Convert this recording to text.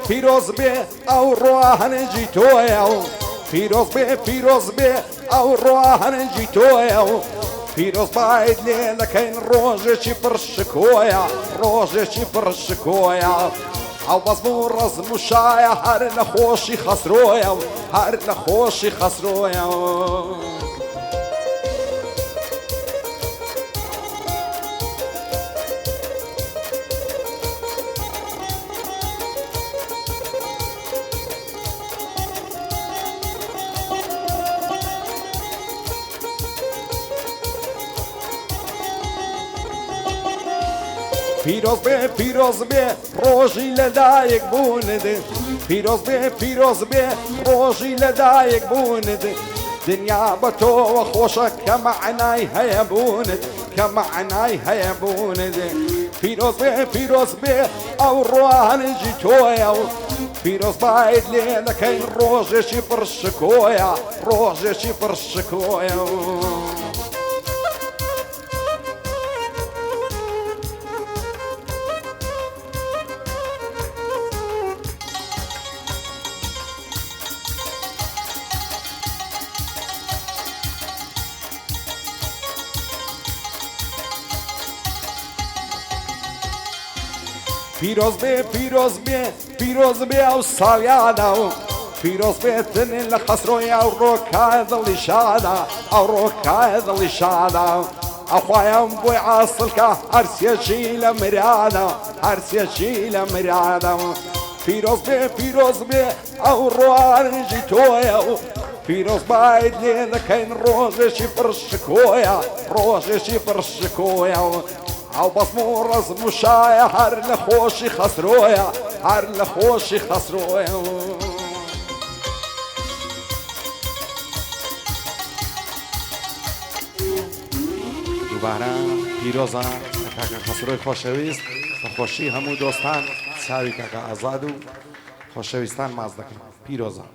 پیروز بێ ئەو ڕواهەنەجی تۆیە و پیروز بێ ئەو ڕواهەنەجی تۆیە و پیرۆز باید لێ دەکەین ڕۆژێکی پڕشکۆیە ڕۆژێکی پڕشکۆیە ئەو بەزم و ڕەزم و شایە هەر لە خۆشی خەسرۆیە و هەر لە خۆشی خەسرۆیە پیرۆز بێ ڕۆژی لەدایک بوونت پیرۆز بێ ڕۆژی لەدایک بوونت دنیا بە تۆوە خۆشە کە مەعنای هەیە بوونت کە مەعنای هەیە بوونت پیرۆز بێ ئەو ڕوانجی تۆیە و پیرۆز باید لێ دەکەین ڕۆژێکی پڕشکۆیە ڕۆژێکی پڕشکۆیە پیرۆز بێ ئەو ساڵیانە و پیرۆز بێتن لە خەسرۆیە ئەو ڕۆکایە دڵی شادە ئەو ڕۆکایە دڵی شادە ئەخوایان بۆی عاسڵکە هەرسێکی لە مریانە هەرسێکی لە مریانە پیرۆز بێ ئەو ڕوانجی تۆیە و پیرۆز باید لێ دەکەین ڕۆژێکی پڕشکۆیە ڕۆژێکی پڕشکۆیە ئەو بەزم و ڕەزم و شایە هەر لە خۆشی خەسرۆیە هەر لە خۆشی خەسرۆیە دووبارە پیرۆزە کاکە خەسرۆی خۆشەویست بە خۆشی هەموو دۆستان چاوی کاکە ئازاد و خۆشەویستان ماز دەکەن پیرۆزە